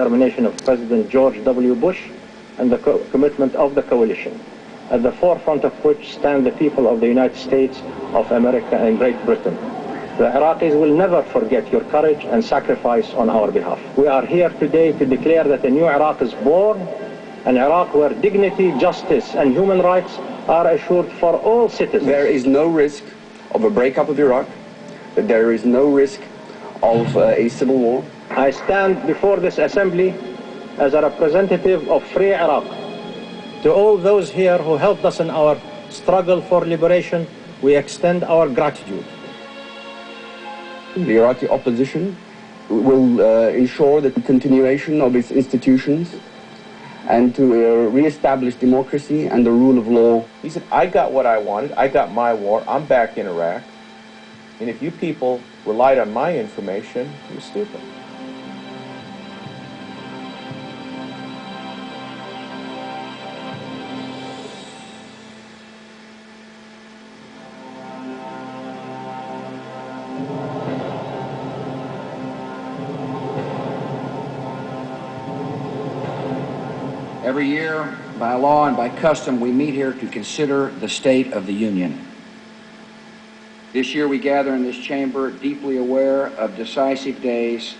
determination of President George W. Bush and the commitment of the coalition, at the forefront of which stand the people of the United States of America and Great Britain. The Iraqis will never forget your courage and sacrifice on our behalf. We are here today to declare that a new Iraq is born, an Iraq where dignity, justice, and human rights are assured for all citizens. There is no risk of a breakup of Iraq, that there is no risk of a civil war. I stand before this assembly as a representative of free Iraq. To all those here who helped us in our struggle for liberation, we extend our gratitude. The Iraqi opposition will ensure the continuation of its institutions and to re-establish democracy and the rule of law. He said, I got what I wanted, I got my war, I'm back in Iraq, and if you people relied on my information, you're stupid. Every year, by law and by custom, we meet here to consider the state of the Union. This year we gather in this chamber deeply aware of decisive days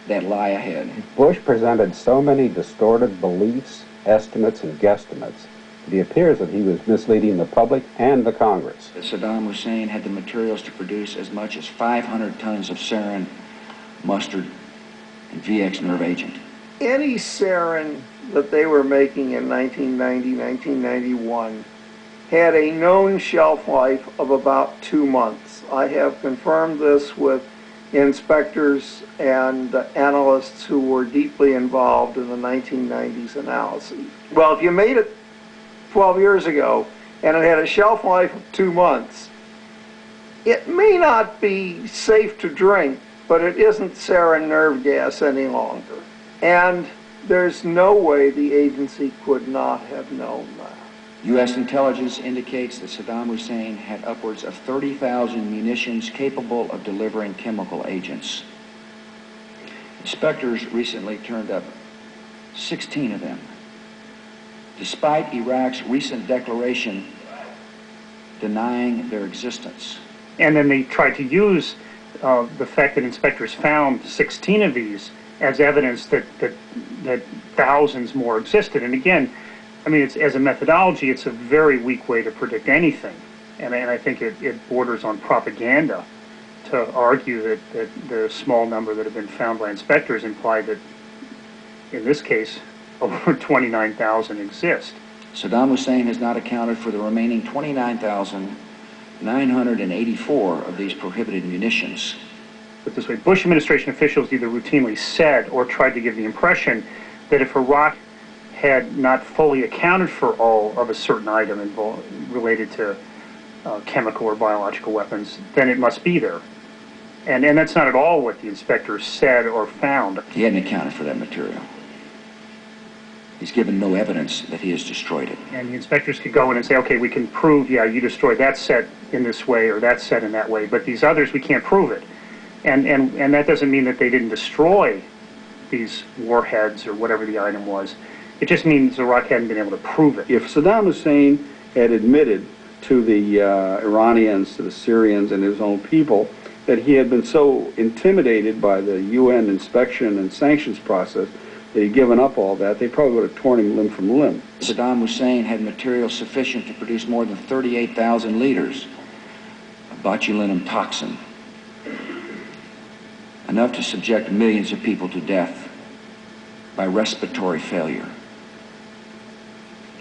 that lie ahead. Bush presented so many distorted beliefs, estimates, and guesstimates that it appears that he was misleading the public and the Congress. Saddam Hussein had the materials to produce as much as 500 tons of sarin, mustard, and VX nerve agent. Any sarin that they were making in 1990, 1991 had a known shelf life of about 2 months. I have confirmed this with inspectors and analysts who were deeply involved in the 1990s analyses. Well, if you made it 12 years ago and it had a shelf life of 2 months, it may not be safe to drink, but it isn't sarin nerve gas any longer. And there's no way the agency could not have known that. U.S. intelligence indicates that Saddam Hussein had upwards of 30,000 munitions capable of delivering chemical agents. Inspectors recently turned up 16 of them, despite Iraq's recent declaration denying their existence. And then they tried to use the fact that inspectors found 16 of these as evidence that thousands more existed. And again, I mean, as a methodology, it's a very weak way to predict anything. And I think it borders on propaganda to argue that the small number that have been found by inspectors imply that, in this case, over 29,000 exist. Saddam Hussein has not accounted for the remaining 29,984 of these prohibited munitions. Put this way, Bush administration officials either routinely said or tried to give the impression that if Iraq had not fully accounted for all of a certain item related to chemical or biological weapons, then it must be there. And that's not at all what the inspectors said or found. He hadn't accounted for that material. He's given no evidence that he has destroyed it. And the inspectors could go in and say, okay, we can prove, yeah, you destroyed that set in this way or that set in that way, but these others, we can't prove it. And that doesn't mean that they didn't destroy these warheads or whatever the item was. It just means Iraq hadn't been able to prove it. If Saddam Hussein had admitted to the Iranians, to the Syrians, and his own people that he had been so intimidated by the UN inspection and sanctions process that he'd given up all that, they probably would have torn him limb from limb. Saddam Hussein had material sufficient to produce more than 38,000 liters of botulinum toxin, enough to subject millions of people to death by respiratory failure.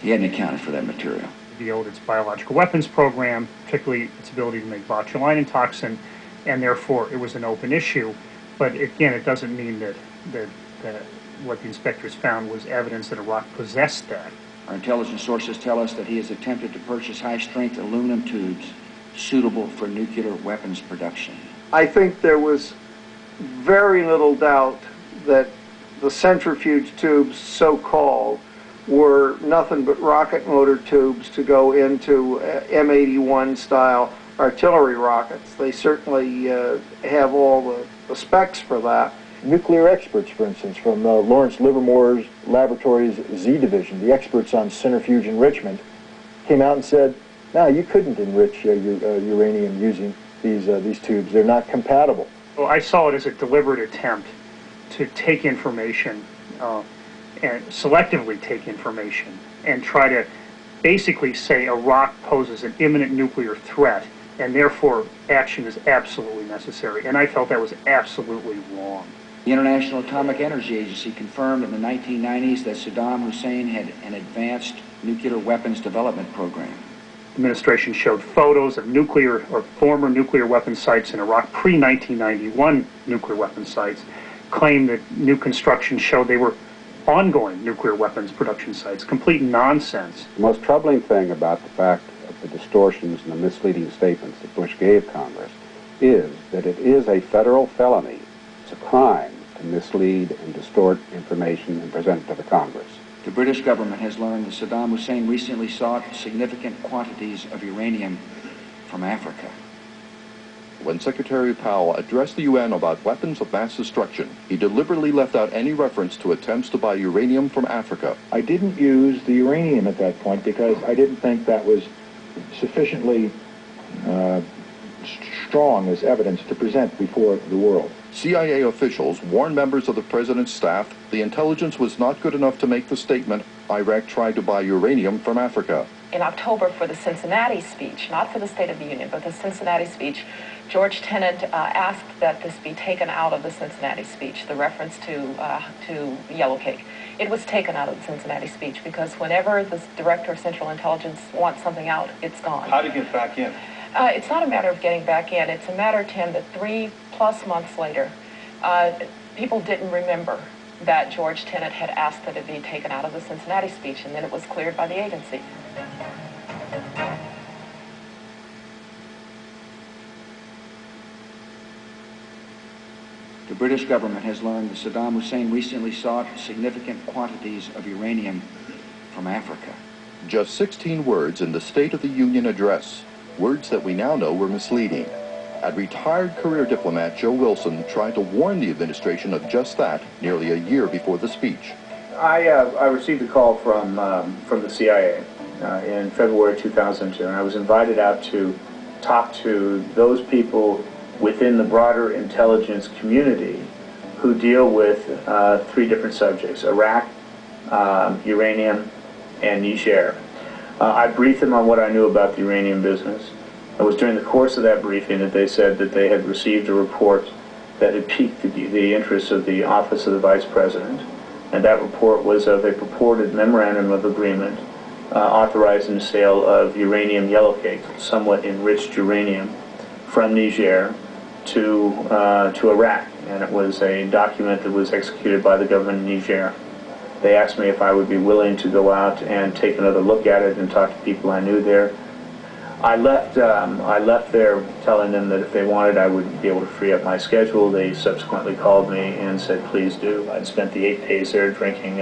He hadn't accounted for that material. Revealed its biological weapons program, particularly its ability to make botulinum toxin, and therefore it was an open issue. But again, it doesn't mean that what the inspectors found was evidence that Iraq possessed that. Our intelligence sources tell us that he has attempted to purchase high-strength aluminum tubes suitable for nuclear weapons production. I think there was very little doubt that the centrifuge tubes, so-called, were nothing but rocket motor tubes to go into M81 style artillery rockets. They certainly have all the specs for that. nuclear experts, for instance, from Lawrence Livermore's laboratory's Z division, the experts on centrifuge enrichment, came out and said, no, you couldn't enrich uranium using these tubes. They're not compatible. Well, I saw it as a deliberate attempt to take information and selectively take information and try to basically say Iraq poses an imminent nuclear threat and therefore action is absolutely necessary. And I felt that was absolutely wrong. The International Atomic Energy Agency confirmed in the 1990s that Saddam Hussein had an advanced nuclear weapons development program. The administration showed photos of nuclear or former nuclear weapon sites in Iraq, pre-1991 nuclear weapon sites, claimed that new construction showed they were ongoing nuclear weapons production sites. Complete nonsense. The most troubling thing about the fact of the distortions and the misleading statements that Bush gave Congress is that it is a federal felony. It's a crime to mislead and distort information and present it to the Congress. The British government has learned that Saddam Hussein recently sought significant quantities of uranium from Africa. When Secretary Powell addressed the UN about weapons of mass destruction, he deliberately left out any reference to attempts to buy uranium from Africa. I didn't use the uranium at that point because I didn't think that was sufficiently strong as evidence to present before the world. CIA officials warned members of the president's staff the intelligence was not good enough to make the statement, Iraq tried to buy uranium from Africa. In October, for the Cincinnati speech, not for the State of the Union, but the Cincinnati speech, George Tenet asked that this be taken out of the Cincinnati speech, the reference to yellow cake. It was taken out of the Cincinnati speech because whenever the Director of Central Intelligence wants something out, it's gone. How to get back in? It's not a matter of getting back in. It's a matter, Tim, that 3+ months later, people didn't remember that George Tenet had asked that it be taken out of the Cincinnati speech, and then it was cleared by the agency. The British government has learned that Saddam Hussein recently sought significant quantities of uranium from Africa. Just 16 words in the State of the Union address, words that we now know were misleading. And retired career diplomat Joe Wilson tried to warn the administration of just that nearly a year before the speech. I received a call from the CIA in February 2002, and I was invited out to talk to those people within the broader intelligence community who deal with 3 different subjects: Iraq, uranium, and Niger. I briefed them on what I knew about the uranium business. It was during the course of that briefing that they said that they had received a report that had piqued the interest of the Office of the Vice President, and that report was of a purported memorandum of agreement authorizing the sale of uranium yellowcake, somewhat enriched uranium, from Niger to Iraq, and it was a document that was executed by the government of Niger. They asked me if I would be willing to go out and take another look at it and talk to people I knew there. I left there telling them that if they wanted, I would be able to free up my schedule. They subsequently called me and said, please do. I'd spent the 8 days there drinking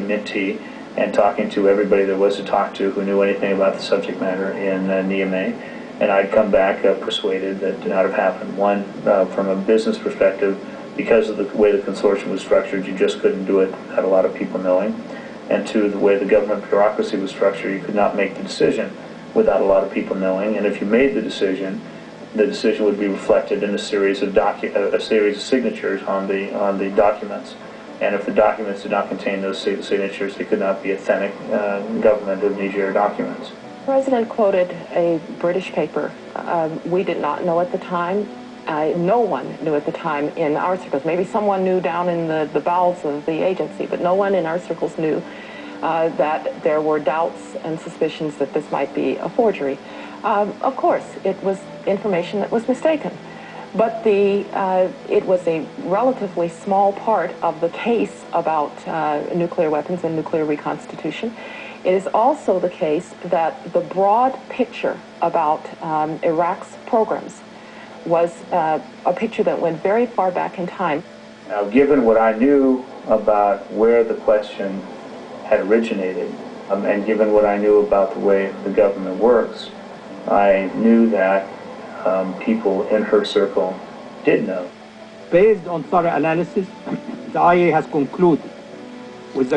mint tea and talking to everybody there was to talk to who knew anything about the subject matter in Niamey. And I'd come back persuaded that did not have happened. One, from a business perspective, because of the way the consortium was structured, you just couldn't do it without a lot of people knowing. And 2, the way the government bureaucracy was structured, you could not make the decision without a lot of people knowing. And if you made the decision would be reflected in a series of signatures on the documents. And if the documents did not contain those signatures, they could not be authentic government of Niger documents. The President quoted a British paper. We did not know at the time. No one knew at the time in our circles. Maybe someone knew down in the bowels of the agency, but no one in our circles knew that there were doubts and suspicions that this might be a forgery. Of course, it was information that was mistaken, but it was a relatively small part of the case about nuclear weapons and nuclear reconstitution. It is also the case that the broad picture about Iraq's programs was a picture that went very far back in time. Now, given what I knew about where the question had originated, and given what I knew about the way the government works, I knew that people in her circle did know. Based on thorough analysis, the IA has concluded with